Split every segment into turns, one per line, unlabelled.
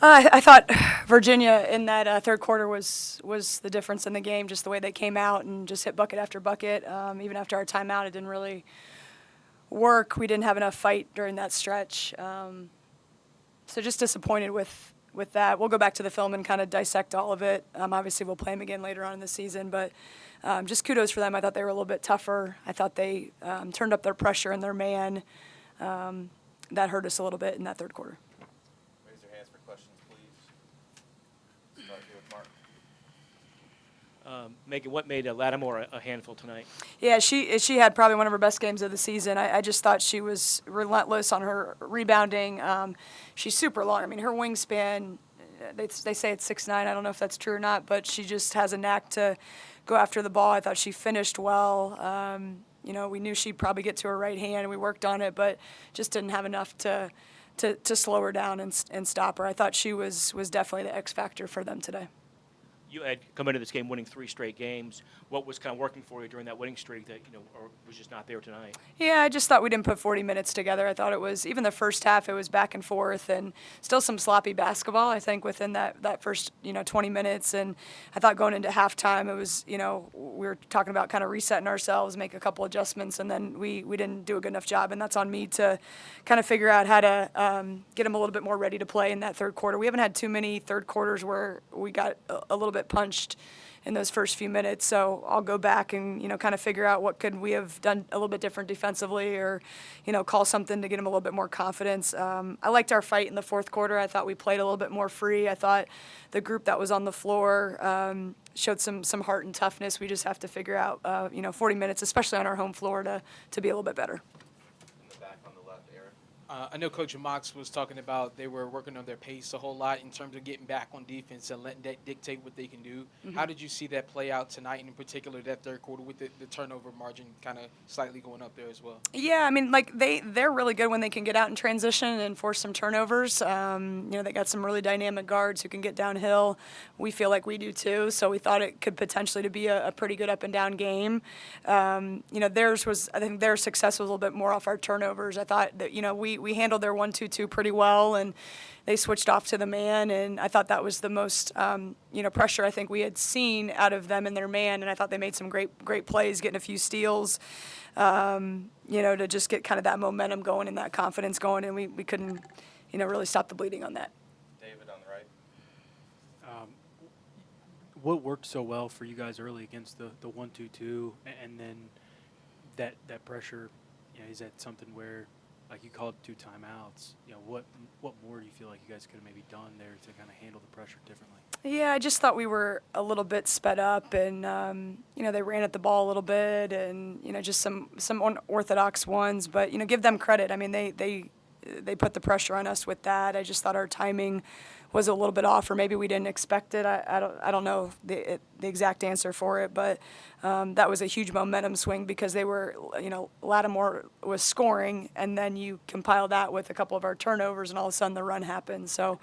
I thought Virginia in that third quarter was the difference in the game, just the way they came out and just hit bucket after bucket. Even after our timeout, it didn't really work. We didn't have enough fight during that stretch. So just disappointed with that. We'll go back to the film and kind of dissect all of it. Obviously, we'll play them again later on in the season, but just kudos for them. I thought they were a little bit tougher. I thought they turned up their pressure and their man. That hurt us a little bit in that third quarter.
Raise your hands for questions, please. Start here with Mark.
Megan, what made Lattimore a handful tonight?
Yeah, she had probably one of her best games of the season. I just thought she was relentless on her rebounding. She's super long. I mean, her wingspan, they say it's 6'9". I don't know if that's true or not, but she just has a knack to go after the ball. I thought she finished well. We knew she'd probably get to her right hand, and we worked on it, but just didn't have enough to slow her down and stop her. I thought she was definitely the X factor for them today.
You had come into this game winning 3 straight games. What was kind of working for you during that winning streak that or was just not there tonight?
Yeah, I just thought we didn't put 40 minutes together. I thought it was, even the first half, it was back and forth and still some sloppy basketball, I think, within that first, 20 minutes. And I thought going into halftime, it was, we were talking about kind of resetting ourselves, make a couple adjustments, and then we didn't do a good enough job. And that's on me to kind of figure out how to get them a little bit more ready to play in that third quarter. We haven't had too many third quarters where we got a little bit punched in those first few minutes, so I'll go back and kind of figure out what could we have done a little bit different defensively, or call something to get them a little bit more confidence. I liked our fight in the fourth quarter. I thought we played a little bit more free. I thought the group that was on the floor showed some heart and toughness. We just have to figure out 40 minutes, especially on our home floor, to be a little bit better.
I know Coach Mox was talking about they were working on their pace a whole lot in terms of getting back on defense and letting that dictate what they can do. Mm-hmm. How did you see that play out tonight, and in particular that third quarter with the turnover margin kind of slightly going up there as well?
Yeah, I mean, they're really good when they can get out in transition and force some turnovers. They got some really dynamic guards who can get downhill. We feel like we do too, so we thought it could potentially to be a pretty good up and down game. I think their success was a little bit more off our turnovers. I thought that we handled their 1-2-2 pretty well, and they switched off to the man, and I thought that was the most pressure I think we had seen out of them in their man, and I thought they made some great plays, getting a few steals, to just get kind of that momentum going and that confidence going, and we couldn't really stop the bleeding on that.
David on the right.
What worked so well for you guys early against the 1-2-2, and then that pressure, is that something where, like you called 2 timeouts, what more do you feel like you guys could have maybe done there to kind of handle the pressure differently?
Yeah, I just thought we were a little bit sped up, and they ran at the ball a little bit, and just some unorthodox ones. But give them credit. I mean, they put the pressure on us with that. I just thought our timing was a little bit off, or maybe we didn't expect it. I don't know the exact answer for it, but that was a huge momentum swing because they were, Lattimore was scoring, and then you compile that with a couple of our turnovers, and all of a sudden the run happened. So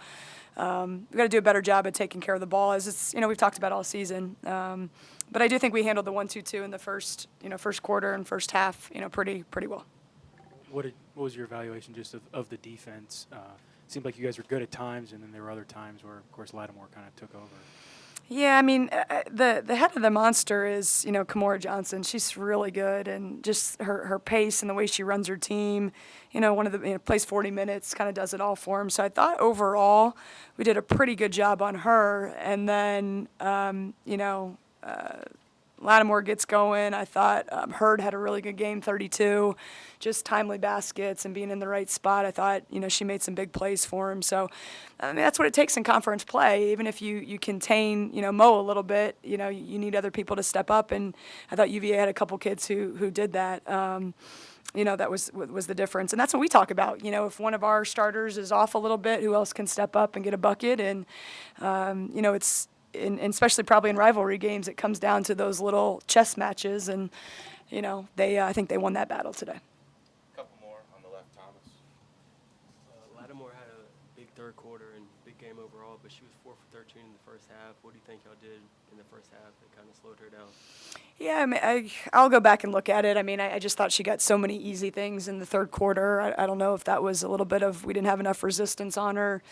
we've got to do a better job at taking care of the ball, as it's we've talked about all season. But I do think we handled the 1-2-2 in the first quarter and first half, pretty well.
What was your evaluation just of the defense? It seemed like you guys were good at times, and then there were other times where, of course, Lattimore kind of took over.
Yeah, I mean, the head of the monster is, Kimora Johnson. She's really good, and just her pace and the way she runs her team, one of the plays 40 minutes, kind of does it all for him. So I thought overall we did a pretty good job on her. And then, Lattimore gets going. I thought Hurd had a really good game, 32, just timely baskets and being in the right spot. I thought, she made some big plays for him. So, I mean, that's what it takes in conference play. Even if you contain, Mo a little bit, you need other people to step up. And I thought UVA had a couple kids who did that. That was the difference. And that's what we talk about. If one of our starters is off a little bit, who else can step up and get a bucket? And, it's – and especially probably in rivalry games, it comes down to those little chess matches, and I think they won that battle today.
A couple more on the left, Thomas.
Lattimore had a big third quarter. quarter and big game overall, but she was 4 for 13 in the first half. What do you think y'all did in the first half that kind of slowed her down?
Yeah, I mean, I'll go back and look at it. I mean, I just thought she got so many easy things in the third quarter. I don't know if that was a little bit of we didn't have enough resistance on her.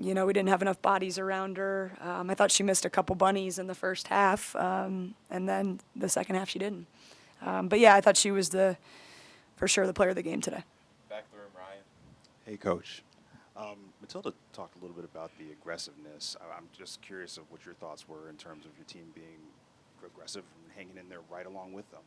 You know, we didn't have enough bodies around her. I thought she missed a couple bunnies in the first half, and then the second half she didn't. But yeah, I thought she was for sure the player of the game today.
Back of the room, Ryan.
Hey, Coach. Matilda talked a little bit about the aggressiveness. I'm just curious of what your thoughts were in terms of your team being aggressive and hanging in there right along with them.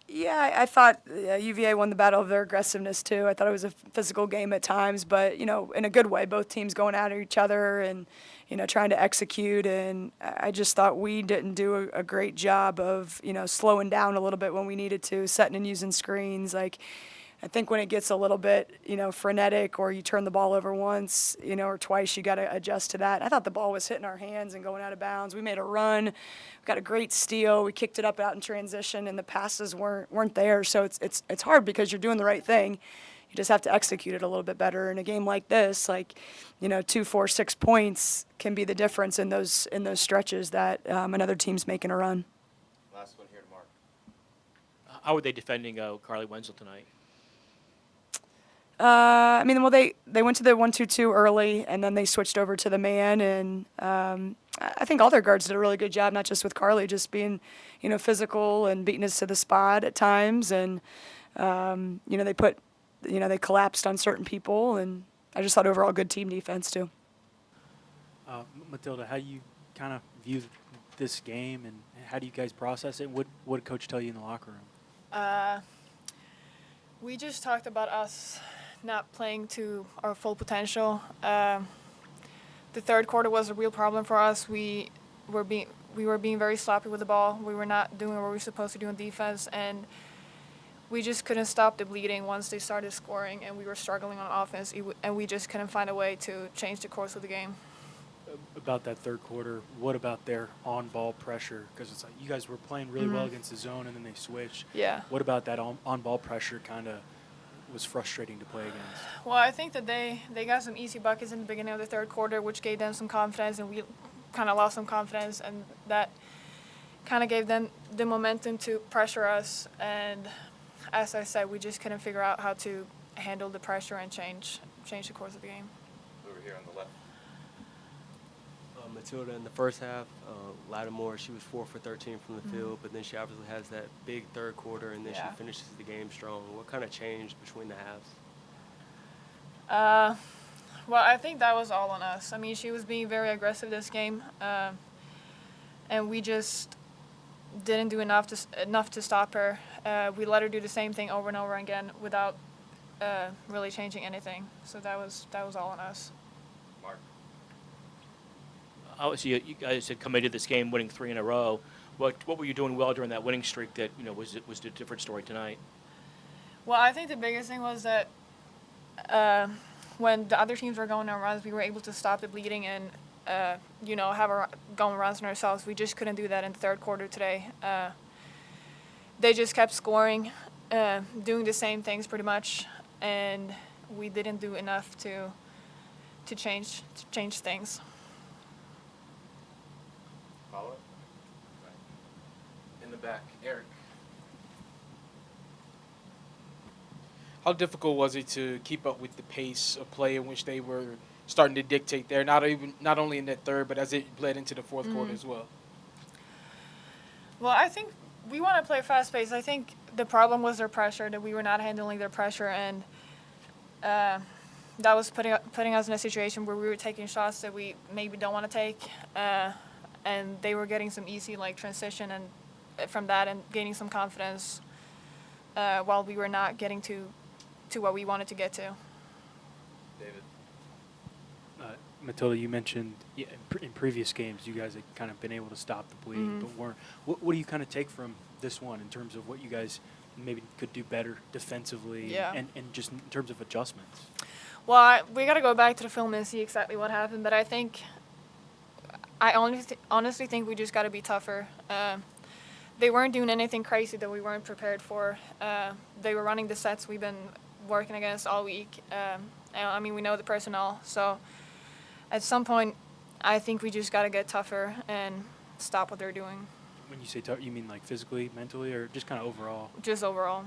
Yeah, I thought UVA won the battle of their aggressiveness too. I thought it was a physical game at times, but you know, in a good way. Both teams going at each other and you know trying to execute. And I just thought we didn't do a great job of you know slowing down a little bit when we needed to, setting and using screens. Like I think when it gets a little bit you know frenetic or you turn the ball over once you know or twice, you got to adjust to that. I thought the ball was hitting our hands and going out of bounds. We made a run. We got a great steal. We kicked it up out in transition, and the passes weren't there. So it's hard because you're doing the right thing. You just have to execute it a little bit better. In a game like this, like you know, 2, 4, 6 points can be the difference in those stretches that another team's making a run.
Last one here to Mark.
How were they defending Carly Wenzel tonight?
I mean, well, they went to the 1-2-2 early, and then they switched over to the man, and I think all their guards did a really good job, not just with Carly, just being, you know, physical and beating us to the spot at times, and you know, they collapsed on certain people, and I just thought overall good team defense too.
Matilda, how do you kind of view this game, and how do you guys process it? What did Coach tell you in the locker room?
We just talked about us not playing to our full potential. The third quarter was a real problem for us. We were being very sloppy with the ball. We were not doing what we were supposed to do on defense, and we just couldn't stop the bleeding once they started scoring, and we were struggling on offense, and we just couldn't find a way to change the course of the game.
About that third quarter, what about their on-ball pressure? Because it's like you guys were playing really well against the zone, and then they switched.
Yeah.
What about that on-ball pressure kind of was frustrating to play against?
Well, I think that they got some easy buckets in the beginning of the third quarter, which gave them some confidence, and we kind of lost some confidence, and that kind of gave them the momentum to pressure us. And as I said, we just couldn't figure out how to handle the pressure and change the course of the game.
Over here on the left.
Matilda in the first half, Lattimore, she was 4 for 13 from the field, but then she obviously has that big third quarter, and then
Yeah.
she finishes the game strong. What kind of changed between the halves?
Well, I think that was all on us. I mean, she was being very aggressive this game, and we just didn't do enough to stop her. We let her do the same thing over and over again without really changing anything. So that was all on us.
Mark.
Obviously, you guys had come into this game winning 3 in a row. What were you doing well during that winning streak that you know was a different story tonight?
Well, I think the biggest thing was that when the other teams were going on runs, we were able to stop the bleeding and you know have our going runs on ourselves. We just couldn't do that in the third quarter today. They just kept scoring, doing the same things pretty much, and we didn't do enough to change things.
Follow it. Right. In the back, Eric.
How difficult was it to keep up with the pace of play in which they were starting to dictate there, not only in that third, but as it bled into the fourth quarter as well?
Well, I think we want to play fast-paced. I think the problem was their pressure, that we were not handling their pressure, and that was putting us in a situation where we were taking shots that we maybe don't want to take, and they were getting some easy transition and from that and gaining some confidence while we were not getting to what we wanted to get to.
David.
Matilda, you mentioned in previous games you guys had kind of been able to stop the bleeding, but weren't. What do you kind of take from this one in terms of what you guys maybe could do better defensively and just in terms of adjustments?
Well, we got to go back to the film and see exactly what happened, but I honestly think we just got to be tougher. They weren't doing anything crazy that we weren't prepared for. They were running the sets we've been working against all week, I mean, we know the personnel. So at some point, I think we just got to get tougher and stop what they're doing,
When you say tough, you mean like physically, mentally, or just kind of overall?
just overall.